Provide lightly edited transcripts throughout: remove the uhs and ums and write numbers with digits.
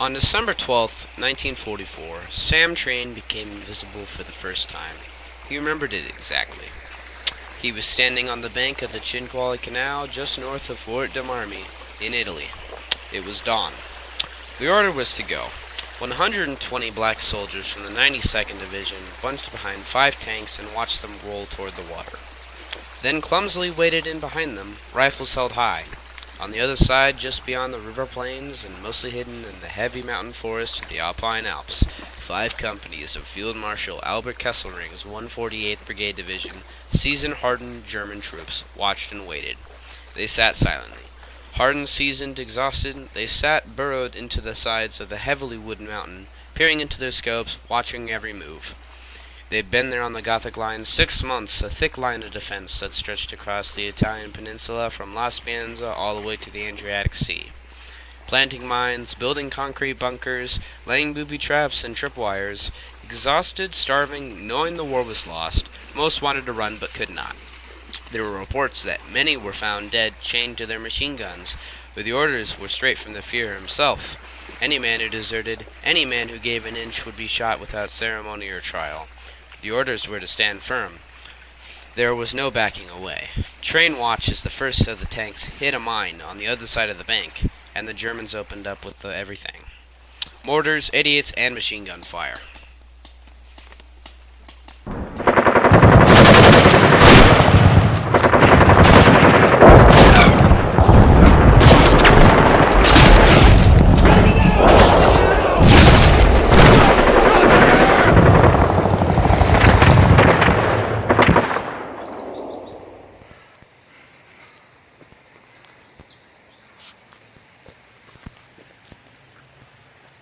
On December 12th, 1944, Sam Train became invisible for the first time. He remembered it exactly. He was standing on the bank of the Cinquale Canal just north of Fort de Marmi, in Italy. It was dawn. The order was to go. 120 black soldiers from the 92nd Division bunched behind 5 tanks and watched them roll toward the water. Then clumsily waded in behind them, rifles held high. On the other side, just beyond the river plains and mostly hidden in the heavy mountain forest of the Alpine Alps, 5 companies of Field Marshal Albert Kesselring's 148th Brigade Division, season-hardened German troops, watched and waited. They sat silently. Hardened, seasoned, exhausted, they sat burrowed into the sides of the heavily wooded mountain, peering into their scopes, watching every move. They'd been there on the Gothic line 6 months, a thick line of defense that stretched across the Italian peninsula from La Spianza all the way to the Adriatic Sea. Planting mines, building concrete bunkers, laying booby traps and tripwires, exhausted, starving, knowing the war was lost, most wanted to run but could not. There were reports that many were found dead, chained to their machine guns, but the orders were straight from the Führer himself. Any man who deserted, any man who gave an inch would be shot without ceremony or trial. The orders were to stand firm. There was no backing away. Train watch as the first of the tanks hit a mine on the other side of the bank, and the Germans opened up with everything. Mortars, idiots, and machine gun fire.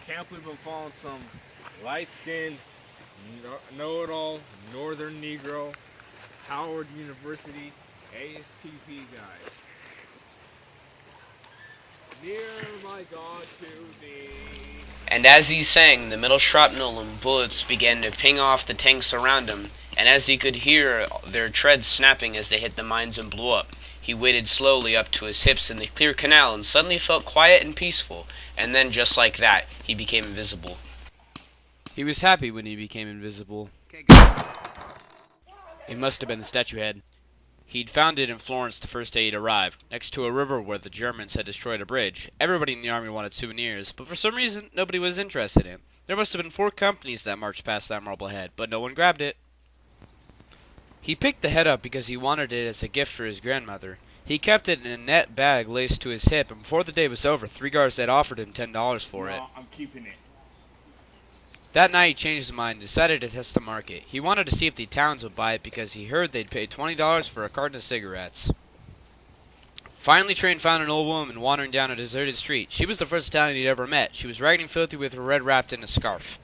Can't believe I'm following some light-skinned, know-it-all Northern Negro, Howard University, ASTP guy. Near my God to thee. And as he sang, the metal shrapnel and bullets began to ping off the tanks around him, and as he could hear their treads snapping as they hit the mines and blew up, he waded slowly up to his hips in the clear canal and suddenly felt quiet and peaceful, and then just like that, he became invisible. He was happy when he became invisible. It must have been the statue head. He'd found it in Florence the first day he'd arrived, next to a river where the Germans had destroyed a bridge. Everybody in the army wanted souvenirs, but for some reason, nobody was interested in it. There must have been 4 companies that marched past that marble head, but no one grabbed it. He picked the head up because he wanted it as a gift for his grandmother. He kept it in a net bag laced to his hip, and before the day was over, 3 guards had offered him $10 for it. No, I'm keeping it. That night he changed his mind and decided to test the market. He wanted to see if the Italians would buy it because he heard they'd pay $20 for a carton of cigarettes. Finally, Train found an old woman wandering down a deserted street. She was the first Italian he'd ever met. She was ragged and filthy with her head wrapped in a scarf.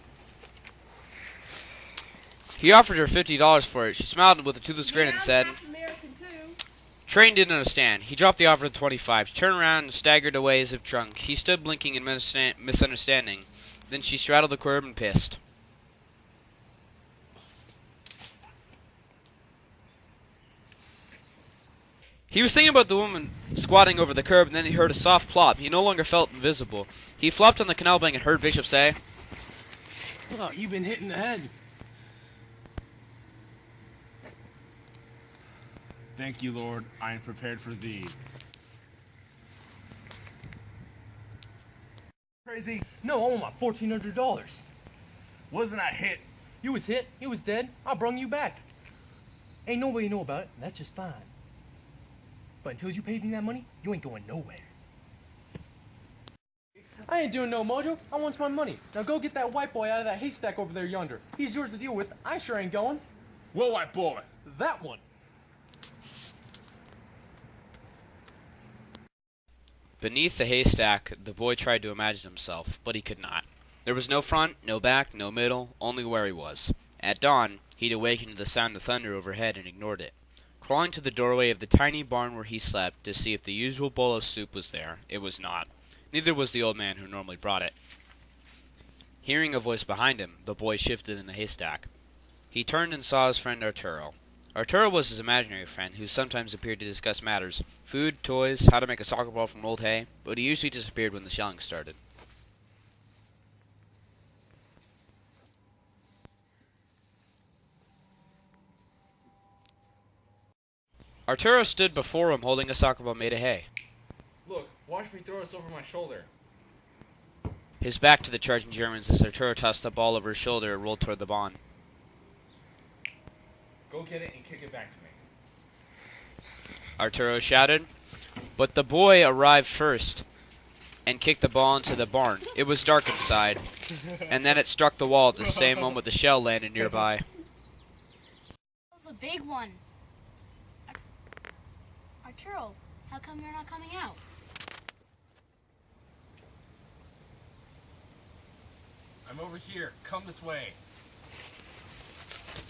He offered her $50 for it. She smiled with a toothless grin and said, Train didn't understand. He dropped the offer to $25. She turned around and staggered away as if drunk. He stood blinking in misunderstanding. Then she straddled the curb and pissed. He was thinking about the woman squatting over the curb, and then he heard a soft plop. He no longer felt invisible. He flopped on the canal bank and heard Bishop say, "Oh, you've been hit in the head." Thank you, Lord. I am prepared for thee. Crazy. No, I want my $1,400. Wasn't I hit? You was hit, you was dead, I brung you back. Ain't no way you know about it, and that's just fine. But until you paid me that money, you ain't going nowhere. I ain't doing no mojo, I want my money. Now go get that white boy out of that haystack over there yonder. He's yours to deal with, I sure ain't going. What white boy? That one. Beneath the haystack, the boy tried to imagine himself, but he could not. There was no front, no back, no middle, only where he was. At dawn, he'd awakened to the sound of thunder overhead and ignored it. Crawling to the doorway of the tiny barn where he slept to see if the usual bowl of soup was there, it was not. Neither was the old man who normally brought it. Hearing a voice behind him, the boy shifted in the haystack. He turned and saw his friend Arturo. Arturo was his imaginary friend, who sometimes appeared to discuss matters, food, toys, how to make a soccer ball from old hay, but he usually disappeared when the shelling started. Arturo stood before him holding a soccer ball made of hay. Look, watch me throw this over my shoulder. His back to the charging Germans as Arturo tossed the ball over his shoulder and rolled toward the bond. Go get it and kick it back to me. Arturo shouted, but the boy arrived first and kicked the ball into the barn. It was dark inside, and then it struck the wall at the same moment the shell landed nearby. That was a big one. Arturo, how come you're not coming out? I'm over here. Come this way.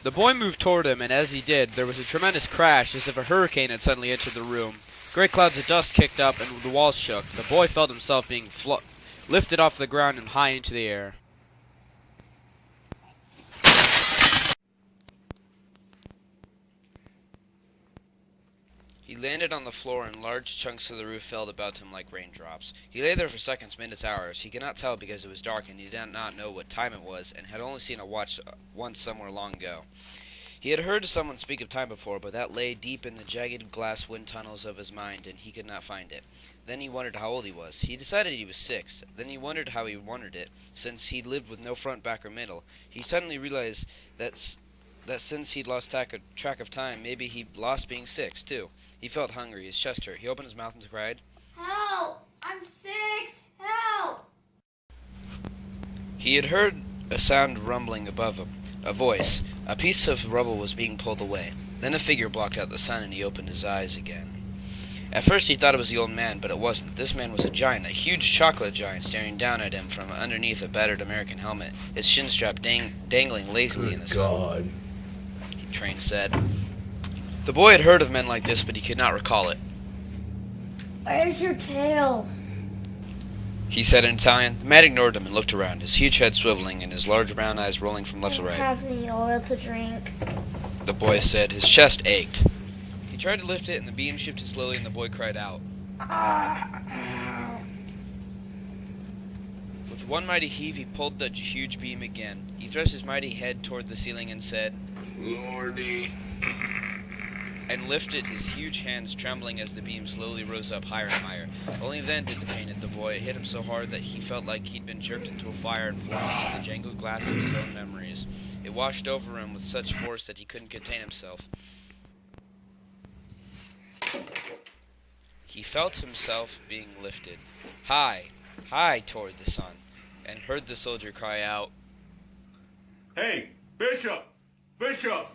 The boy moved toward him, and as he did, there was a tremendous crash as if a hurricane had suddenly entered the room. Great clouds of dust kicked up, and the walls shook. The boy felt himself being lifted off the ground and high into the air. He landed on the floor, and large chunks of the roof fell about him like raindrops. He lay there for seconds, minutes, hours. He could not tell because it was dark, and he did not know what time it was, and had only seen a watch once somewhere long ago. He had heard someone speak of time before, but that lay deep in the jagged glass wind tunnels of his mind, and he could not find it. Then he wondered how old he was. He decided he was 6. Then he wondered how he wondered it, since he lived with no front, back, or middle. He suddenly realized that since he'd lost track of time, maybe he'd lost being 6, too. He felt hungry. His chest hurt. He opened his mouth and cried, Help! I'm 6! Help! He had heard a sound rumbling above him. A voice. A piece of rubble was being pulled away. Then a figure blocked out the sun, and he opened his eyes again. At first he thought it was the old man, but it wasn't. This man was a giant, a huge chocolate giant, staring down at him from underneath a battered American helmet, his shin strap dangling lazily in the sun. Train said. The boy had heard of men like this, but he could not recall it. Where's your tail? He said in Italian. The man ignored him and looked around, his huge head swiveling and his large brown eyes rolling from left to right. Have any oil to drink? The boy said. His chest ached. He tried to lift it, and the beam shifted slowly, and the boy cried out. With one mighty heave, he pulled the huge beam again. He thrust his mighty head toward the ceiling and said, Lordy. and lifted his huge hands, trembling as the beam slowly rose up higher and higher. Only then did the pain hit the boy. It hit him so hard that he felt like he'd been jerked into a fire and flung into the jangled glass of his own memories. It washed over him with such force that he couldn't contain himself. He felt himself being lifted high, high toward the sun, and heard the soldier cry out, Hey, Bishop! Bishop!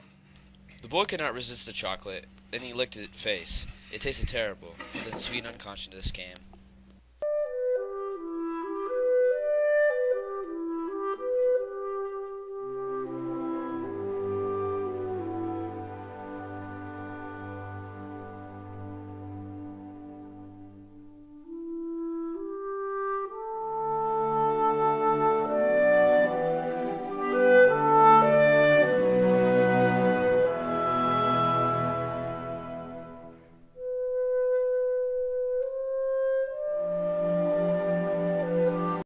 The boy could not resist the chocolate. Then he licked its face. It tasted terrible. Then sweet unconsciousness came.